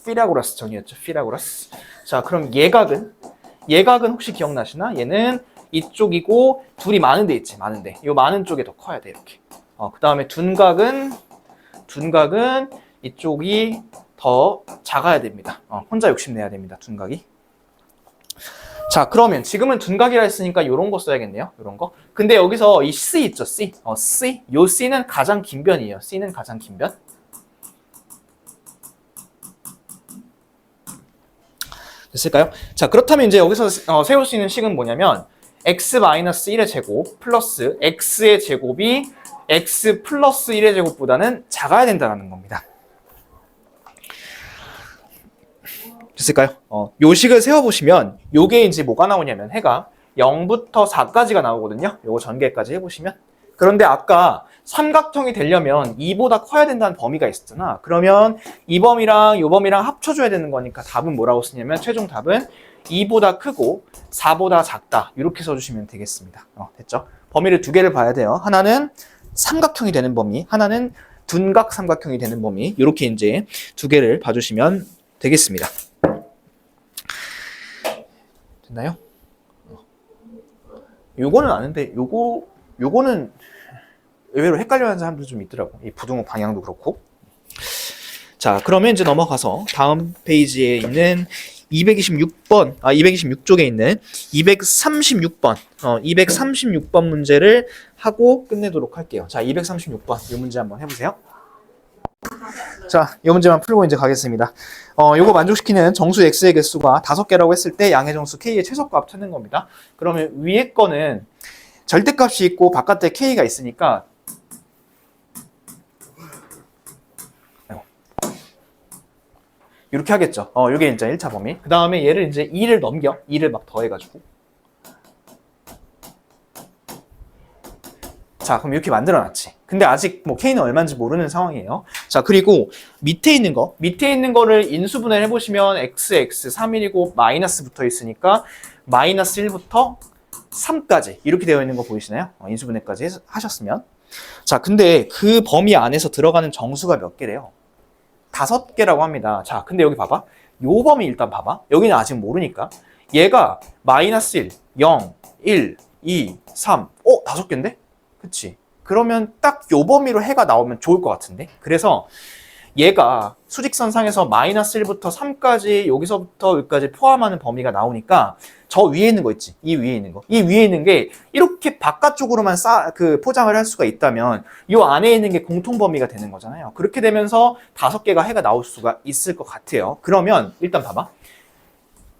피라고라스 정리였죠. 피라고라스. 자, 그럼 예각은 혹시 기억나시나? 얘는 이쪽이고 둘이 많은 데 있지. 많은데. 요 많은 쪽에 더 커야 돼. 이렇게. 그 다음에 둔각은 이쪽이 더 작아야 됩니다. 혼자 욕심내야 됩니다. 둔각이. 자, 그러면 지금은 둔각이라 했으니까 이런 거 써야겠네요. 이런 거. 근데 여기서 이 C 있죠, C. C. 요 C는 가장 긴 변이에요. C는 가장 긴 변. 됐을까요? 자, 그렇다면 이제 여기서 세울 수 있는 식은 뭐냐면 x-1의 제곱 플러스 x의 제곱이 x 플러스 1의 제곱보다는 작아야 된다는 겁니다. 됐을까요? 요 식을 세워보시면 요게 이제 뭐가 나오냐면 해가 0부터 4까지가 나오거든요. 요거 전개까지 해보시면. 그런데 아까 삼각형이 되려면 2보다 커야 된다는 범위가 있었잖아. 그러면 이 범위랑 요 범위랑 합쳐줘야 되는 거니까 답은 뭐라고 쓰냐면 최종 답은 2보다 크고 4보다 작다. 이렇게 써주시면 되겠습니다. 됐죠? 범위를 두 개를 봐야 돼요. 하나는 삼각형이 되는 범위, 하나는 둔각 삼각형이 되는 범위. 이렇게 이제 두 개를 봐주시면 되겠습니다. 됐나요? 요거는 아는데 요거는 의외로 헷갈려하는 사람도 좀 있더라고. 이 부등호 방향도 그렇고. 자, 그러면 이제 넘어가서 다음 페이지에 있는 226쪽에 있는 236번, 236번 문제를 하고 끝내도록 할게요. 자, 236번 이 문제 한번 해보세요. 자, 이 문제만 풀고 이제 가겠습니다. 요거 만족시키는 정수 x의 개수가 5개라고 했을 때 양의 정수 k의 최소값 찾는 겁니다. 그러면 위에 거는 절대값이 있고 바깥에 k가 있으니까 이렇게 하겠죠. 이게 이제 1차 범위. 그 다음에 얘를 이제 2를 넘겨. 2를 막 더해가지고. 자, 그럼 이렇게 만들어놨지. 근데 아직 뭐 k는 얼마인지 모르는 상황이에요. 자, 그리고 밑에 있는 거를 인수분해를 해보시면 x, 3일이고 마이너스 붙어 있으니까 마이너스 1부터 3까지 이렇게 되어 있는 거 보이시나요? 인수분해까지 하셨으면. 자, 근데 그 범위 안에서 들어가는 정수가 몇 개래요? 5개라고 합니다. 자, 근데 여기 봐봐. 요 범위 일단 봐봐. 여기는 아직 모르니까. 얘가 마이너스 1, 0, 1, 2, 3. 5개인데? 그치? 그러면 딱 요 범위로 해가 나오면 좋을 것 같은데? 그래서 얘가 수직선상에서 마이너스 1부터 3까지 여기서부터 여기까지 포함하는 범위가 나오니까 저 위에 있는 거 있지? 이 위에 있는 거. 이 위에 있는 게 이렇게 바깥쪽으로만 포장을 할 수가 있다면 이 안에 있는 게 공통 범위가 되는 거잖아요. 그렇게 되면서 5개가 해가 나올 수가 있을 것 같아요. 그러면 일단 봐봐.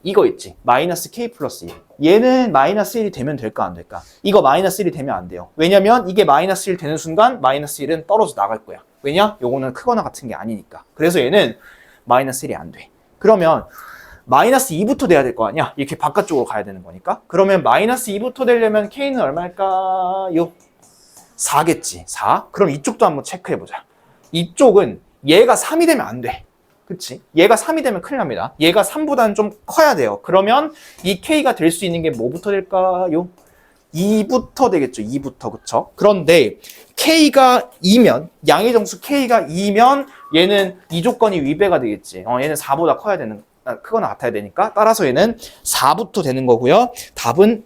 이거 있지? 마이너스 k 플러스 1. 얘는 마이너스 1이 되면 될까 안 될까? 이거 마이너스 1이 되면 안 돼요. 왜냐면 이게 마이너스 1 되는 순간 마이너스 1은 떨어져 나갈 거야. 왜냐? 요거는 크거나 같은 게 아니니까. 그래서 얘는 마이너스 1이 안 돼. 그러면 마이너스 2부터 돼야 될 거 아니야? 이렇게 바깥쪽으로 가야 되는 거니까. 그러면 마이너스 2부터 되려면 K는 얼마일까요? 4겠지. 4. 그럼 이쪽도 한번 체크해보자. 이쪽은 얘가 3이 되면 안 돼. 그치? 얘가 3이 되면 큰일 납니다. 얘가 3보다는 좀 커야 돼요. 그러면 이 K가 될 수 있는 게 뭐부터 될까요? 2부터 되겠죠. 2부터. 그쵸? 그런데 K가 2면, 양의 정수 K가 2면 얘는 이 조건이 위배가 되겠지. 얘는 4보다 커야 되는, 크거나 같아야 되니까. 따라서 얘는 4부터 되는 거고요. 답은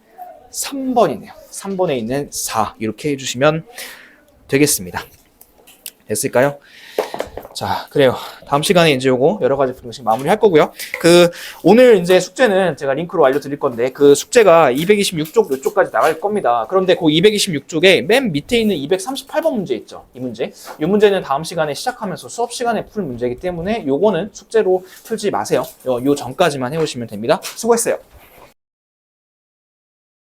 3번이네요. 3번에 있는 4. 이렇게 해주시면 되겠습니다. 됐을까요? 자, 그래요. 다음 시간에 이제 요거 여러 가지 방식 마무리 할 거고요. 오늘 이제 숙제는 제가 링크로 알려드릴 건데, 그 숙제가 226쪽 요쪽까지 나갈 겁니다. 그런데 그 226쪽에 맨 밑에 있는 238번 문제 있죠. 이 문제. 이 문제는 다음 시간에 시작하면서 수업 시간에 풀 문제이기 때문에 요거는 숙제로 풀지 마세요. 요 전까지만 해오시면 됩니다. 수고했어요.